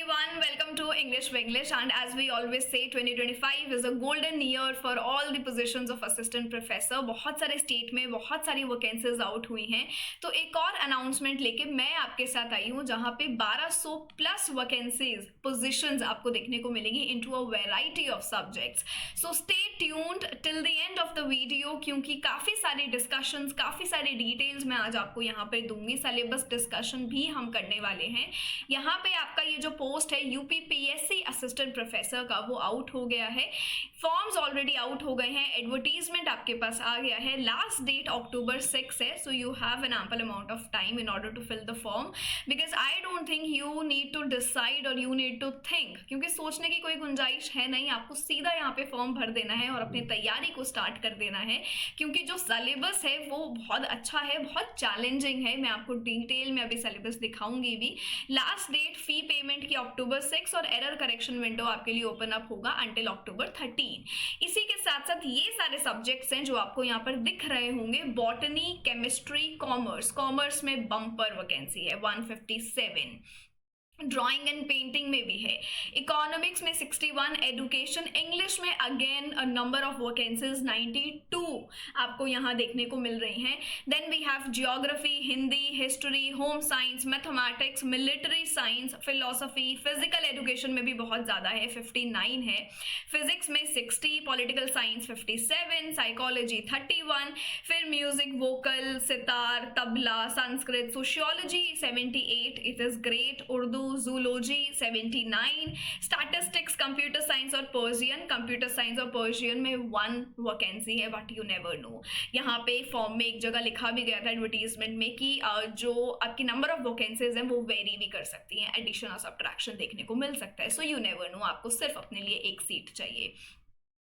everyone, welcome to English Winglish, and as we always say 2025 is a golden year for all the positions of assistant professor। बहुत सारे state में बहुत सारी vacancies out हुई हैं, तो एक और अनाउंसमेंट लेके मैं आपके साथ आई हूँ जहाँ पे 1200 प्लस वैकेंसीज पोजीशंस आपको देखने को मिलेगी into a variety of subjects. So stay tuned till the end of the video, क्योंकि काफ़ी सारे डिस्कशंस, काफ़ी सारे डिटेल्स मैं आज आपको यहाँ पे दूंगी। सिलेबस डिस्कशन भी हम करने वाले हैं। यहाँ पे आपका ये जो पोस्ट है यूपीपीएससी असिस्टेंट प्रोफेसर का, वो आउट हो गया है। फॉर्म्स ऑलरेडी आउट हो गए हैं, एडवर्टीजमेंट आपके पास आ गया है। लास्ट डेट अक्टूबर 6 है, so you have an ample amount of time in order to fill the form, because I don't think you need to decide और यू नीड टू थिंक, क्योंकि सोचने की कोई गुंजाइश है नहीं। आपको सीधा यहाँ पे फॉर्म भर देना है और अपनी तैयारी को स्टार्ट कर देना है, क्योंकि जो सिलेबस है वो बहुत अच्छा है, बहुत चैलेंजिंग है। मैं आपको डिटेल में अभी सिलेबस दिखाऊंगी भी। लास्ट डेट फी पेमेंट की अक्टूबर 6 और एरर करेक्शन विंडो आपके लिए ओपन अप होगा अंटिल अक्टूबर 13। इसी के साथ साथ ये सारे सब्जेक्ट्स हैं जो आपको यहाँ पर दिख रहे होंगे। बॉटनी, केमिस्ट्री, कॉमर्स, कॉमर्स में बम्पर वैकेंसी है 157। ड्राइंग एंड पेंटिंग में भी है। इकोनॉमिक्स में 61, एडुकेशन इंग्लिश में अगेन नंबर ऑफ वैकेंसीज 92 आपको यहाँ देखने को मिल रही हैं। Then we have geography, Hindi, history, home science, mathematics, military science, philosophy, physical education में भी बहुत ज़्यादा है 59 है। फिजिक्स में 60, पॉलिटिकल साइंस 57, साइकोलॉजी 31, फिर music, vocal, sitar, tabla, Sanskrit, sociology 78, it is great, Urdu, zoology 79, statistics, computer science और पर्शियन। कंप्यूटर साइंस और पर्शियन में 1 वैकेंसी है, बट यू नेवर नो। यहाँ पे फॉर्म में एक जगह लिखा भी गया था एडवर्टीजमेंट में कि जो आपकी नंबर ऑफ वैकेंसीज हैं वो वेरी भी कर सकती हैं, एडिशन और सब्ट्रैक्शन देखने को मिल सकता है। सो यू नेवर नो, आपको सिर्फ अपने लिए एक सीट चाहिए।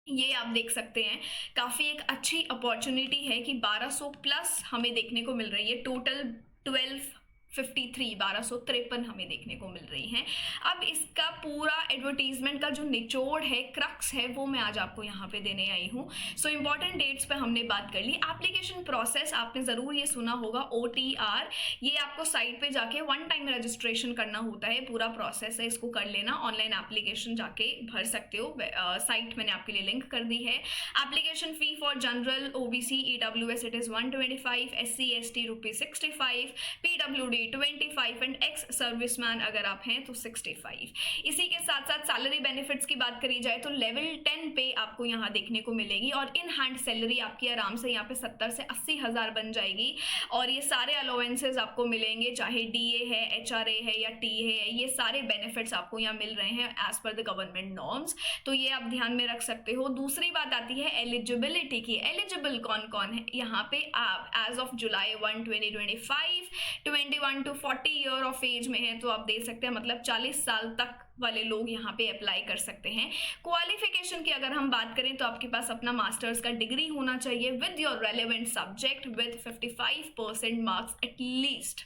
ये आप देख सकते हैं, काफ़ी एक अच्छी अपॉर्चुनिटी है कि 1200 प्लस हमें देखने को मिल रही है। टोटल 1253 हमें देखने को मिल रही हैं। अब इसका पूरा एडवर्टीजमेंट का जो निचोड़ है, क्रक्स है, वो मैं आज आपको यहाँ पे देने आई हूँ। सो इंपॉर्टेंट डेट्स पे हमने बात कर ली। एप्लीकेशन प्रोसेस आपने ज़रूर ये सुना होगा, OTR। ये आपको साइट पे जाके 1 टाइम रजिस्ट्रेशन करना होता है, पूरा प्रोसेस है, इसको कर लेना। ऑनलाइन एप्लीकेशन जाके भर सकते हो, साइट मैंने आपके लिए लिंक कर दी है। Application fee for general, OBC, EWS it is 125, SC ST ₹65, PWD 25 and ex serviceman अगर आप हैं तो 65। इसी के साथ साथ सैलरी बेनिफिट्स की बात करी जाए तो लेवल 10 पे आपको यहाँ देखने को मिलेगी, और इन हैंड सैलरी आपकी आराम से यहाँ पे 70 से 80 हज़ार बन जाएगी। और ये सारे अलाउंसेस आपको मिलेंगे, चाहे DA है, HRA है या TA है, ये सारे बेनिफिट्स आपको यहाँ मिल रहे हैं as per the government norms. तो ये आप ध्यान में रख सकते हो। दूसरी बात आती है एलिजिबिलिटी की। एलिजिबल कौन कौन है यहाँ पे? आप as of July 1 2025 21 to 40 year of age में है, तो आप दे सकते हैं, मतलब 40 साल तक वाले लोग यहाँ पे अप्लाई कर सकते हैं। क्वालिफिकेशन की अगर हम बात करें तो आपके पास अपना मास्टर्स का डिग्री होना चाहिए with your relevant subject with 55% marks at least.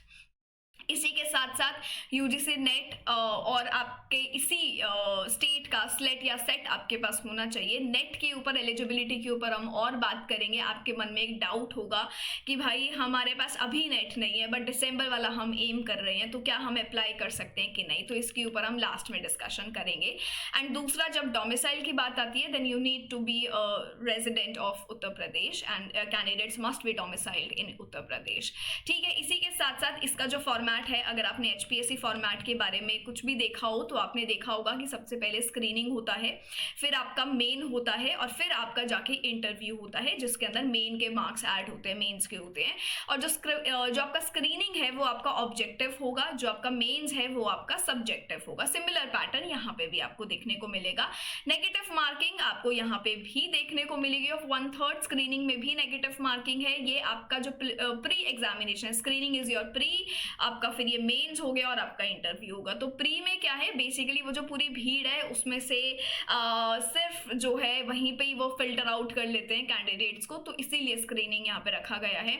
इसी के साथ साथ UGC नेट और आपके इसी स्टेट का स्लेट या सेट आपके पास होना चाहिए। नेट के ऊपर, एलिजिबिलिटी के ऊपर हम और बात करेंगे। आपके मन में एक डाउट होगा कि भाई हमारे पास अभी नेट नहीं है बट दिसंबर वाला हम एम कर रहे हैं, तो क्या हम अप्लाई कर सकते हैं कि नहीं? तो इसके ऊपर हम लास्ट में डिस्कशन करेंगे। एंड दूसरा, जब डोमिसाइल की बात आती है then you need to be resident of Uttar Pradesh and candidates must be domiciled in Uttar Pradesh. ठीक है, इसी के साथ साथ इसका जो फॉर्मेट है, अगर आपने HPSC फॉर्मेट के बारे में कुछ भी देखा हो तो आपने देखा होगा कि सबसे पहले स्क्रीनिंग होता है, फिर आपका मेन होता है, और फिर आपका जाके इंटरव्यू होता है जिसके अंदर मेन के मार्क्स ऐड होते हैं, मेंस के होते हैं। और जो आपका स्क्रीनिंग है वो आपका ऑब्जेक्टिव होगा, जो आपका मेंस है वो आपका सब्जेक्टिव होगा। सिमिलर पैटर्न यहाँ पे भी आपको देखने को मिलेगा। नेगेटिव मार्किंग आपको यहाँ पे भी देखने को मिलेगी ऑफ 1/3। स्क्रीनिंग में भी नेगेटिव मार्किंग है। ये आपका जो pre examination, screening is your pre, आपका फिर ये मेंस हो गया और आपका इंटरव्यू होगा। तो प्री में क्या है, बेसिकली वो जो पूरी भीड़ है उसमें से सिर्फ जो है वहीं पे ही वो फिल्टर आउट कर लेते हैं कैंडिडेट्स को, तो इसीलिए स्क्रीनिंग यहाँ पे रखा गया है।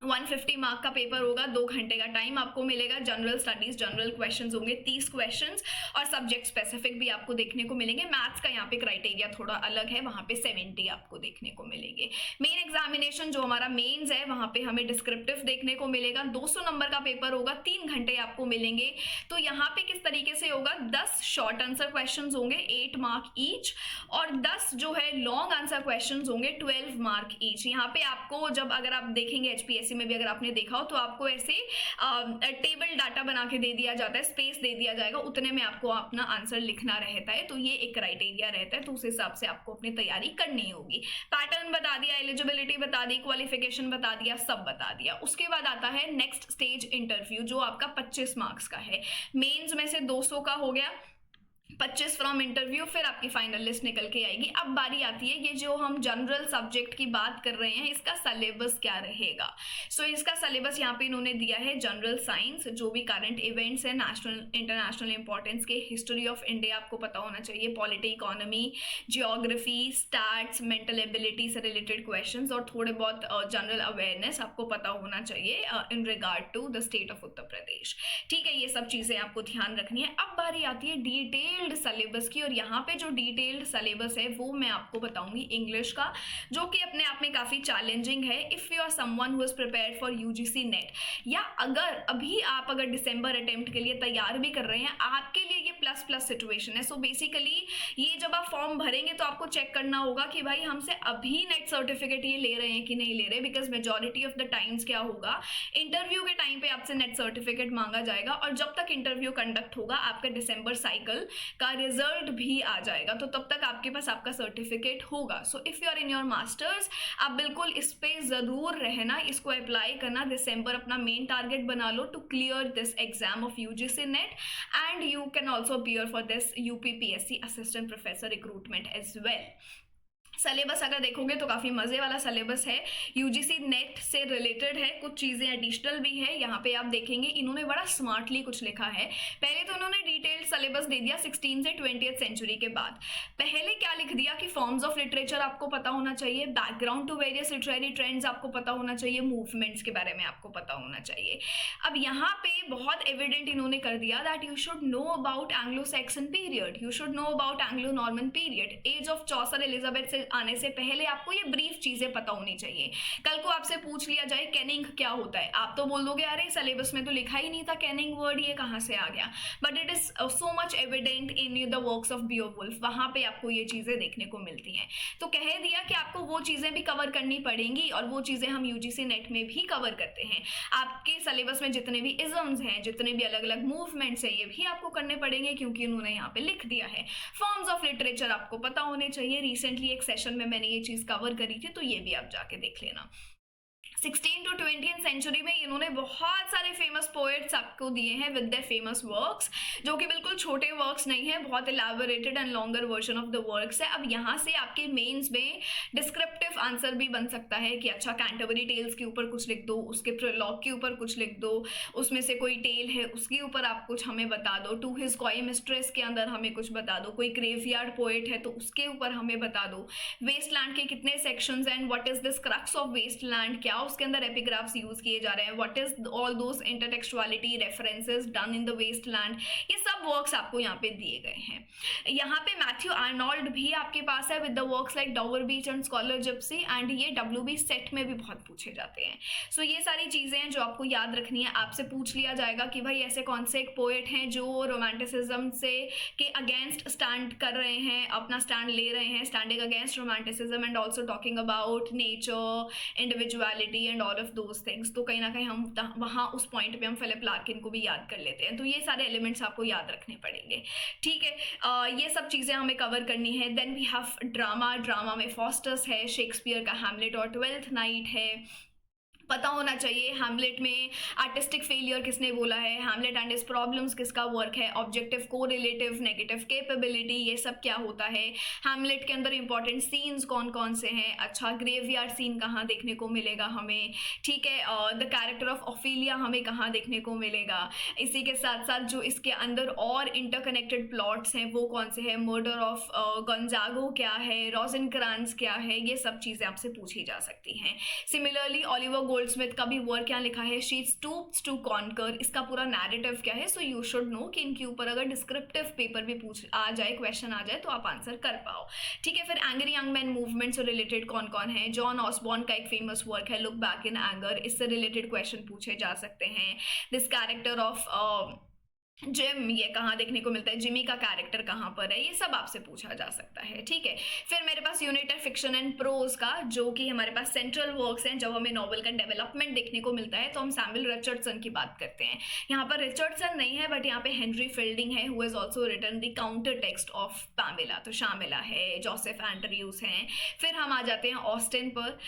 150 मार्क का पेपर होगा, 2 घंटे का टाइम आपको मिलेगा। जनरल स्टडीज, जनरल क्वेश्चंस होंगे 30 क्वेश्चंस, और सब्जेक्ट स्पेसिफिक भी आपको देखने को मिलेंगे। मैथ्स का यहाँ पे क्राइटेरिया थोड़ा अलग है, वहाँ पे 70 आपको देखने को मिलेंगे। मेन एग्जामिनेशन जो हमारा मेंस है, वहाँ पे हमें डिस्क्रिप्टिव देखने को मिलेगा। 200 नंबर का पेपर होगा, 3 घंटे आपको मिलेंगे। तो यहाँ पे किस तरीके से होगा, 10 शॉर्ट आंसर क्वेश्चन होंगे 8 मार्क ईच, और 10 जो है लॉन्ग आंसर क्वेश्चन होंगे 12 मार्क ईच। यहाँ पे आपको जब अगर आप देखेंगे HPSC में भी अगर आपने देखा हो तो आपको ऐसे टेबल डाटा बना के दे दिया जाता है, स्पेस दे दिया जाएगा, उतने में आपको अपना आंसर लिखना रहता है। तो ये एक क्राइटेरिया रहता है, तो उस हिसाब से आपको अपनी तैयारी करनी होगी। पैटर्न बता दिया, एलिजिबिलिटी बता दी, क्वालिफिकेशन बता दिया, सब बता दिया। उसके बाद आता है नेक्स्ट स्टेज इंटरव्यू, जो आपका 25 मार्क्स का है। मेंस में से 200 का हो गया, 25 फ्रॉम इंटरव्यू, फिर आपकी फाइनल लिस्ट निकल के आएगी। अब बारी आती है, ये जो हम जनरल सब्जेक्ट की बात कर रहे हैं, इसका सिलेबस क्या रहेगा। सो इसका सिलेबस यहाँ पे इन्होंने दिया है। जनरल साइंस, जो भी करंट इवेंट्स है नेशनल इंटरनेशनल इंपॉर्टेंस के, हिस्ट्री ऑफ इंडिया आपको पता होना चाहिए, polity, economy, geography, stats, mental ability से रिलेटेड क्वेश्चंस, और थोड़े बहुत जनरल अवेयरनेस आपको पता होना चाहिए in regard to the state of Uttar Pradesh. ठीक है, ये सब चीजें आपको ध्यान रखनी है। अब बारी आती है डिटेल सिलेबस की, और यहाँ पे जो डिटेल्ड सिलेबस है वो मैं आपको बताऊंगी इंग्लिश का, जो कि अपने आप में काफी चैलेंजिंग है। If you are someone who is prepared for UGC net, या अगर अभी आप अगर दिसंबर अटेम्प्ट के लिए तैयार भी कर रहे हैं, आपके लिए ये प्लस प्लस सिचुएशन है। सो बेसिकली ये जब आप फॉर्म भरेंगे तो आपको चेक करना होगा कि भाई हमसे अभी नेट सर्टिफिकेट ये ले रहे हैं कि नहीं ले रहे, because majority of the times क्या होगा, इंटरव्यू के टाइम पे आपसे नेट सर्टिफिकेट मांगा जाएगा, और जब तक इंटरव्यू कंडक्ट होगा आपका दिसंबर साइकिल का रिजल्ट भी आ जाएगा, तो तब तक आपके पास आपका सर्टिफिकेट होगा। So if you are in your masters, आप बिल्कुल इस पे जरूर रहना, इसको अप्लाई करना। दिसंबर अपना मेन टारगेट बना लो to clear this exam of UGC net, and you can also appear for this UPPSC assistant professor recruitment as well. Syllabus अगर देखोगे तो काफ़ी मज़े वाला सिलेबस है, UGC नेट से रिलेटेड है, कुछ चीज़ें एडिशनल भी है। यहाँ पे आप देखेंगे इन्होंने बड़ा स्मार्टली कुछ लिखा है। पहले तो इन्होंने डिटेल्ड सिलेबस दे दिया 16 से 20th सेंचुरी के बाद। पहले क्या लिख दिया कि फॉर्म्स ऑफ लिटरेचर आपको पता होना चाहिए, background to various literary trends आपको पता होना चाहिए, मूवमेंट्स के बारे में आपको पता होना चाहिए। अब यहाँ पे बहुत एविडेंट इन्होंने कर दिया that you should know about Anglo Saxon period, you should know about Anglo Norman period, age of Chaucer Elizabeth से आने से पहले आपको ये ब्रीफ चीजें पता होनी चाहिए। कल को आपसे पूछ लिया जाए कैनिंग क्या होता है, आप तो बोल दोगे अरे सिलेबस में तो लिखा ही नहीं था कैनिंग वर्ड, ये कहाँ से आ गया, but it is so much evident in the works of Beowulf, वहां पे आपको ये चीजें देखने को मिलती हैं। तो कह दिया कि आपको वो चीजें भी कवर करनी पड़ेंगी, और वो चीजें हम UGC नेट में भी कवर करते हैं। आपके सिलेबस में जितने भी इजम्स हैं, जितने भी अलग अलग मूवमेंट्स है, ये भी आपको करने पड़ेंगे, क्योंकि उन्होंने यहाँ पे लिख दिया है। फॉर्म्स ऑफ लिटरेचर आपको पता होने चाहिए। रिसेंटली एक सेशन में मैंने ये चीज कवर करी थी, तो ये भी आप जाके देख लेना। 16 to 20th सेंचुरी में इन्होंने बहुत सारे फेमस पोएट्स आपको दिए हैं विद द फेमस वर्क्स, जो कि बिल्कुल छोटे वर्क्स नहीं है, बहुत elaborated and longer version of the works है। अब यहाँ से आपके मेंस में डिस्क्रिप्टिव आंसर भी बन सकता है कि अच्छा कैंटरबरी टेल्स के ऊपर कुछ लिख दो, उसके प्रोलॉग के ऊपर कुछ लिख दो, उसमें से कोई टेल है उसके ऊपर आप कुछ हमें बता दो, टू हिज कॉय मिस्ट्रेस के अंदर हमें कुछ बता दो, कोई ग्रेवयार्ड पोएट है तो उसके ऊपर हमें बता दो, वेस्टलैंड के कितने sections and what is this crux of Waste Land, क्या उसके अंदर एपिग्राफ्स यूज किए जा रहे हैं, what is all those intertextuality references done in the Waste Land, ये सब वर्क्स आपको यहाँ पे दिए गए हैं। यहाँ पे मैथ्यू आर्नोल्ड भी आपके पास है with the works like डॉवर beach and scholar Gypsy, and ये WB सेट में भी बहुत पूछे जाते हैं। सो ये सारी चीजें हैं जो आपको याद रखनी है। आपसे पूछ लिया जाएगा कि भाई ऐसे कौन से एक पोएट हैं जो रोमांटिसिज्म से के अगेंस्ट स्टैंड कर रहे हैं, अपना स्टैंड ले रहे हैं, standing against romanticism and also talking about nature, individuality and all of those things. तो कहीं ना कहीं हम वहाँ उस पॉइंट पे हम फिलिप लार्किन को भी याद कर लेते हैं। तो ये सारे एलिमेंट्स आपको याद रखने पड़ेंगे, ठीक है। ये सब चीज़ें हमें कवर करनी है। देन वी हैव ड्रामा में फॉस्टस है, शेक्सपियर का हैमलेट और ट्वेल्थ नाइट है। पता होना चाहिए हैमलेट में आर्टिस्टिक फेलियर किसने बोला है, हैमलेट एंड हिज प्रॉब्लम्स किसका वर्क है, ऑब्जेक्टिव कोरिलेटिव, नेगेटिव कैपेबिलिटी, ये सब क्या होता है, हैमलेट के अंदर इंपॉर्टेंट सीन्स कौन कौन से हैं, अच्छा ग्रेवयार्ड सीन कहाँ देखने को मिलेगा हमें, ठीक है, द कैरेक्टर ऑफ ऑफिलिया हमें कहाँ देखने को मिलेगा, इसी के साथ साथ जो इसके अंदर और इंटरकनेक्टेड प्लॉट्स हैं वो कौन से हैं, मर्डर ऑफ गोंजागो क्या है, रोजेनक्रांस क्या है, ये सब चीज़ें आपसे पूछी जा सकती हैं। सिमिलरली ओलिवर गोल्डस्मिथ का भी वर्क यहाँ लिखा है, शी स्टूप्स टू कॉन्कर, इसका पूरा नैरेटिव क्या है, सो यू शुड नो कि इनके ऊपर अगर डिस्क्रिप्टिव पेपर भी पूछ आ जाए, क्वेश्चन आ जाए तो आप आंसर कर पाओ, ठीक है। फिर एंग्री यंग मैन मूवमेंट से रिलेटेड कौन कौन है, जॉन ऑसबॉर्न का एक फेमस वर्क है लुक बैक इन एंगर, इससे रिलेटेड क्वेश्चन पूछे जा सकते हैं। दिस कैरेक्टर ऑफ जिम, ये कहाँ देखने को मिलता है, जिमी का कैरेक्टर कहाँ पर है, ये सब आपसे पूछा जा सकता है, ठीक है। फिर मेरे पास यूनिट है फिक्शन एंड प्रोज का, जो कि हमारे पास सेंट्रल वर्क्स हैं। जब हमें नॉवल का डेवलपमेंट देखने को मिलता है तो हम सैमुअल रिचर्डसन की बात करते हैं। यहाँ पर रिचर्डसन नहीं है, बट यहाँ पे हेनरी फील्डिंग है, who has also written the counter text of Pamela, तो शामिला है, जोसेफ एंड्रयूज हैं। फिर हम आ जाते हैं ऑस्टिन पर,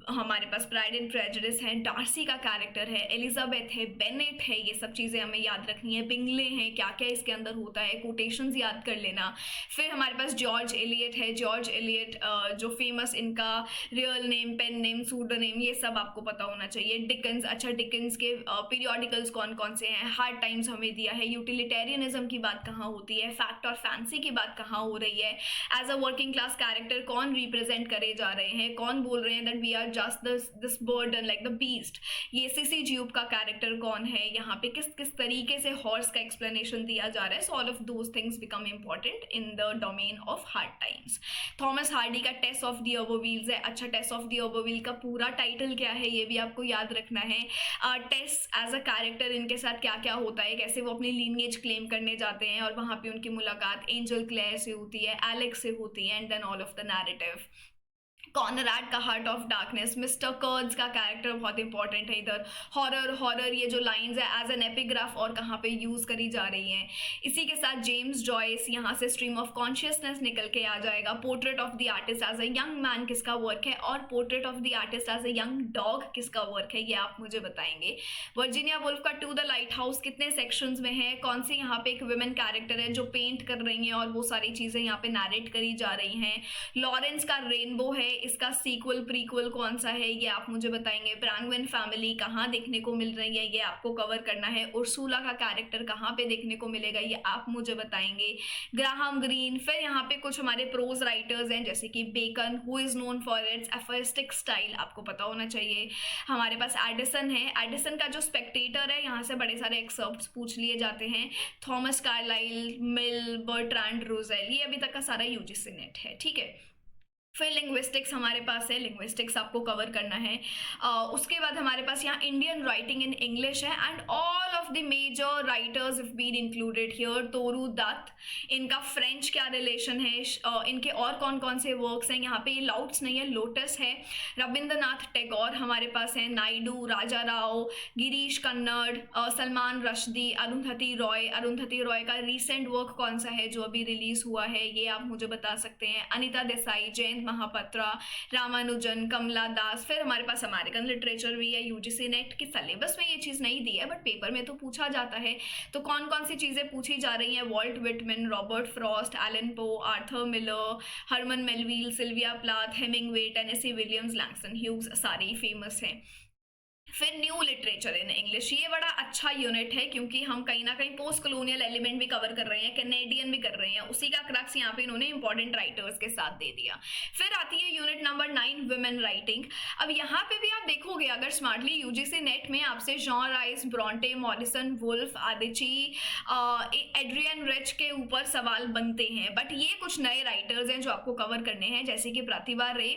हमारे पास प्राइड एंड प्रेजुडिस है, डार्सी का कैरेक्टर है, एलिजाबेथ है, बेनेट है, ये सब चीज़ें हमें याद रखनी है, बिंगले हैं, क्या क्या इसके अंदर होता है, कोटेशंस याद कर लेना। फिर हमारे पास जॉर्ज एलियट है, जॉर्ज एलियट जो फेमस, इनका real name, pen name, pseudo name, ये सब आपको पता होना चाहिए। डिकन्स, अच्छा डिकन्स के पीरियोडिकल्स कौन कौन से हैं, हार्ड टाइम्स हमें दिया है, यूटिलिटेरियनिज्म की बात कहाँ होती है, फैक्ट और फैंसी की बात कहाँ हो रही है, as a working class character कौन रिप्रेजेंट करे जा रहे हैं, कौन बोल रहे हैं that we are just this burden like the beast, ये सीसी ज्यूब का कैरेक्टर कौन है, यहाँ पे किस किस तरीके से हॉर्स का एक्सप्लेनेशन दिया जा रहा है। So all of those things become important in the domain of hard times. Thomas Hardy का टेस्ट ऑफ द अबरव्हील्स है, अच्छा टेस्ट ऑफ द अबरव्हील का पूरा टाइटल क्या है ये भी आपको याद रखना है। टेस्ट एज अ कैरेक्टर, इनके साथ क्या क्या होता है, कैसे वो अपनी लीनिएज क्लेम करने जाते हैं और वहाँ पे उनकी मुलाकात एंजल क्लेयर से होती है, एलेक्स से होती है, and then all of the narrative. Conrad का heart of darkness, Mister Kurtz का कैरेक्टर बहुत इंपॉर्टेंट है इधर, हॉरर हॉरर ये जो लाइंस है एज एन एपिग्राफ और कहाँ पे यूज करी जा रही हैं। इसी के साथ जेम्स जॉयस, यहाँ से स्ट्रीम ऑफ कॉन्शियसनेस निकल के आ जाएगा। Portrait of the artist as a young man किसका वर्क है, और portrait of the artist as a young dog किसका वर्क है, ये आप मुझे बताएंगे। वर्जीनिया वुल्फ का टू द लाइट हाउस कितने सेक्शंस में है, कौन सी यहाँ पे एक वुमेन कैरेक्टर है जो पेंट कर रही हैं और वो सारी चीजें यहाँ पे नैरेट करी जा रही हैं। लॉरेंस का रेनबो है, इसका सीक्वल प्रीक्वल कौन सा है ये आप मुझे बताएंगे। ब्रैंगवेन फैमिली कहाँ देखने को मिल रही है ये आपको कवर करना है। उर्सुला का कैरेक्टर कहाँ पे देखने को मिलेगा ये आप मुझे बताएंगे। ग्राहम ग्रीन, फिर यहाँ पे कुछ हमारे प्रोज राइटर्स हैं जैसे कि Bacon, who is known for its aphoristic style, आपको पता होना चाहिए। हमारे पास एडिसन है, एडिसन का जो स्पेक्टेटर है यहाँ से बड़े सारे एक्सर्प्ट्स पूछ लिए जाते हैं। थॉमस कार्लाइल, मिल, बर्ट्रैंड रोजेल, ये अभी तक का सारा यूजीसी नेट है, ठीक है। फिर लिंग्विस्टिक्स हमारे पास है, लिंग्विस्टिक्स आपको कवर करना है। उसके बाद हमारे पास यहाँ इंडियन राइटिंग इन इंग्लिश है, and all of the major writers have been included here. Toru Dutt, इनका फ्रेंच क्या रिलेशन है, इनके और कौन कौन से वर्क्स हैं, यहाँ पे लाउट्स नहीं है, लोटस है। रविंद्रनाथ टैगोर हमारे पास है, नायडू, राजा राव, गिरीश कन्नड़, सलमान रश्दी, अरुंधति रॉय। अरुंधति रॉय का रिसेंट वर्क कौन सा है जो अभी रिलीज हुआ है ये आप मुझे बता सकते हैं। अनिता देसाई, जयंत महापात्रा, रामानुजन, कमला दास। फिर हमारे पास अमेरिकन लिटरेचर भी है, यूजीसी नेट के सिलेबस में ये चीज़ नहीं दी है बट पेपर में तो पूछा जाता है। तो कौन कौन सी चीज़ें पूछी जा रही हैं, Walt Whitman, Robert Frost, Allan Poe, Arthur Miller, Herman Melville, Sylvia Plath, Hemingway, Tennessee Williams, Langston Hughes, सारी फेमस हैं। फिर न्यू लिटरेचर इन इंग्लिश, ये बड़ा अच्छा यूनिट है क्योंकि हम कहीं ना कहीं पोस्ट कॉलोनियल एलिमेंट भी कवर कर रहे हैं, कैनेडियन भी कर रहे हैं, उसी का क्रक्स यहाँ पे इन्होंने इंपॉर्टेंट राइटर्स के साथ दे दिया। फिर आती है यूनिट नंबर 9 वुमेन राइटिंग। अब यहाँ पे भी आप देखोगे अगर स्मार्टली यूजीसी नेट में आपसे John Rhys, Bronte, Morrison, Woolf, Adichie, Adrienne Rich के ऊपर सवाल बनते हैं, बट ये कुछ नए राइटर्स हैं जो आपको कवर करने हैं जैसे कि प्रतिभा रे,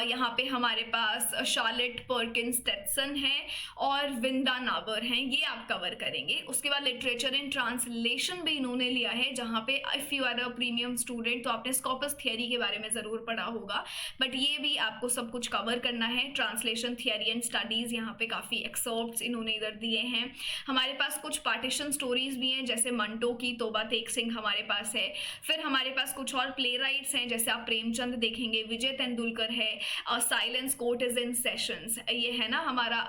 यहाँ पे हमारे पास शार्लेट पर्किंस स्टेटसन है और विंदा नाबर हैं, ये आप कवर करेंगे। उसके बाद लिटरेचर इन ट्रांसलेशन भी इन्होंने लिया है जहाँ पे if you are a premium student तो आपने स्कॉपस थियरी के बारे में ज़रूर पढ़ा होगा, बट ये भी आपको सब कुछ कवर करना है। ट्रांसलेशन थियरी एंड स्टडीज़, यहाँ पे काफ़ी एक्सर्प्ट्स इन्होंने इधर दिए हैं। हमारे पास कुछ पार्टीशन स्टोरीज भी हैं जैसे मंटो की तोबा तेग सिंह हमारे पास है। फिर हमारे पास कुछ और प्ले राइट्स हैं जैसे आप प्रेमचंद देखेंगे, विजय तेंदुलकर है, silence court is in sessions, ये है ना हमारा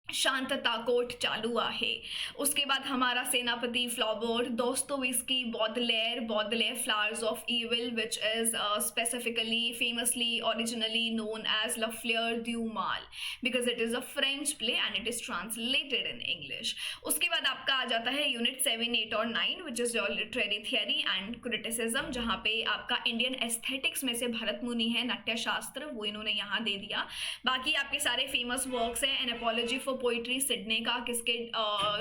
शांतता कोट चालू आहे. उसके बाद हमारा सेनापति Flaubert, Dostoevsky, Baudelaire, Baudelaire flowers of evil which is specifically famously originally known as la fleur du mal because it is a French play and it is translated in English. उसके बाद आपका आ जाता है यूनिट 7, 8 और 9 which is your literary theory and criticism, जहाँ पे आपका Indian aesthetics में से भरत मुनि है, नाट्यशास्त्र, वो इन्होंने यहाँ दे दिया. बाकी आपके सारे फेमस वर्क्स हैं. An apology for poetry Sidney का, किसके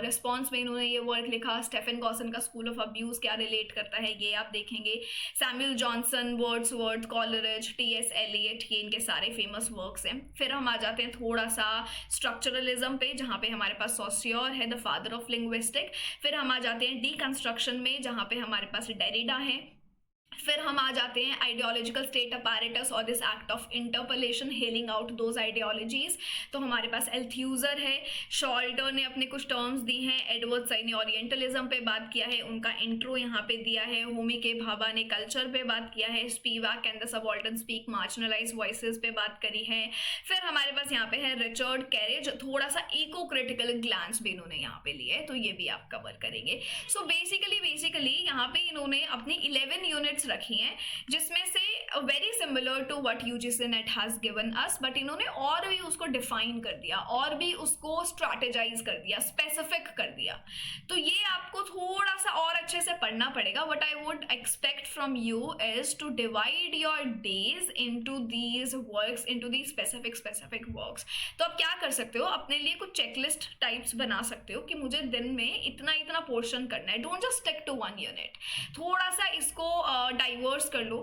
रिस्पॉन्स में इन्होंने ये वर्क लिखा. स्टेफन गॉसन का स्कूल ऑफ अब्यूज क्या रिलेट करता है ये आप देखेंगे. Samuel Johnson, Wordsworth, Coleridge, T S. Eliot, ये इनके सारे फेमस वर्क्स हैं. फिर हम आ जाते हैं थोड़ा सा स्ट्रक्चरलिज्म पे, जहाँ पे हमारे पास सॉसियर है, द फादर ऑफ लिंग्विस्टिक. फिर हम आ जाते हैं डीकंस्ट्रक्शन में, जहाँ पे हमारे पास डेरिडा है. फिर हम आ जाते हैं आइडियोलॉजिकल स्टेट अपैरेटस और this act of interpellation, hailing out those ideologies. तो हमारे पास एल्थ्यूजर है. शॉल्टर ने अपने कुछ टर्म्स दी हैं. एडवर्ड सई ने ओरिएंटलिज्म पे बात किया है, उनका इंट्रो यहाँ पे दिया है. होमी के भाभा ने कल्चर पे बात किया है. Spivak and the subaltern speak marginalised voices पे बात करी है. फिर हमारे पास यहाँ पे है रिचर्ड कैरेज, थोड़ा सा इको क्रिटिकल ग्लांस भी इन्होंने यहाँ पे लिया है, तो ये भी आप कवर करेंगे. सो बेसिकली यहाँ पे इन्होंने अपनी 11 यूनिट्स रखी हैं, जिसमें से very similar to what UGC net has given us, but इन्होंने और भी उसको डिफाइन कर दिया, और भी उसको स्ट्रैटेजाइज कर दिया, स्पेसिफिक कर दिया. तो ये आपको थोड़ा सा और अच्छे से पढ़ना पड़ेगा. What I would expect from you is to divide your days into these works, into these specific works. तो आप क्या कर सकते हो, अपने लिए कुछ चेकलिस्ट टाइप्स बना सकते हो कि मुझे दिन में इतना इतना पोर्शन करना है. Don't just stick to 1 unit. थोड़ा सा इसको डाइवर्स कर लो,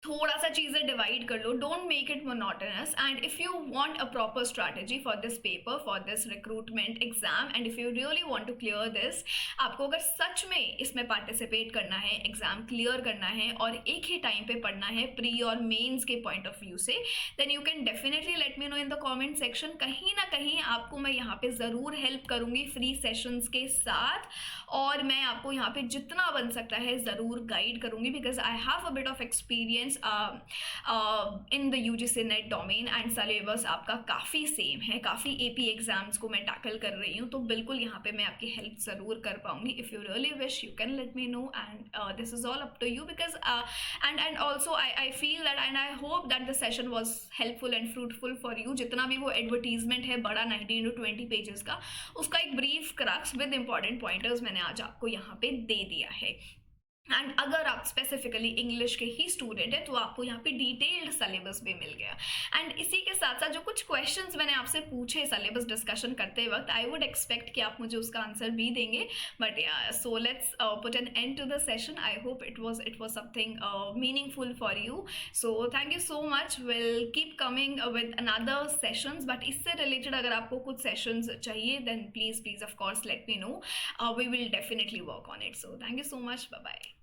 थोड़ा सा चीज़ें डिवाइड कर लो. Don't make it monotonous. And if you want a proper strategy for this paper, for this recruitment exam, and if you really want to clear this, आपको अगर सच में इसमें पार्टिसिपेट करना है, एग्जाम क्लियर करना है और एक ही टाइम पे पढ़ना है प्री और मेंस के पॉइंट ऑफ व्यू से, then you can definitely let me know in the comment section. कहीं ना कहीं आपको मैं यहाँ पे ज़रूर हेल्प करूँगी फ्री सेशंस के साथ, और मैं आपको यहाँ पे जितना बन सकता है ज़रूर गाइड करूँगी, because I have a bit of experience in the UGC net domain and syllabus आपका काफ़ी सेम है. काफ़ी एपी एग्जाम्स को मैं टैकल कर रही हूँ, तो बिल्कुल यहाँ पे मैं आपकी हेल्प ज़रूर कर पाऊँगी. If you really wish you can let me know, and this is all up to you, because and also I feel that and I hope that the session was helpful and fruitful for you. जितना भी वो advertisement है बड़ा 19 to 20 pages का, उसका एक brief crux with important pointers मैंने आज आपको यहाँ पे दे दिया है. एंड अगर आप स्पेसिफिकली इंग्लिश के ही स्टूडेंट है, तो आपको यहाँ पे डिटेल्ड सिलेबस भी मिल गया. एंड इसी के साथ साथ जो कुछ क्वेश्चंस मैंने आपसे पूछे सिलेबस डिस्कशन करते वक्त, आई वुड एक्सपेक्ट कि आप मुझे उसका आंसर भी देंगे. But yeah, so let's put an end to the session. I hope it was something meaningful for you. So thank you so much. Will keep coming with another sessions, but इससे related अगर आपको कुछ sessions चाहिए, then please of course let me know. We will definitely work on it. So thank you so much. Bye bye.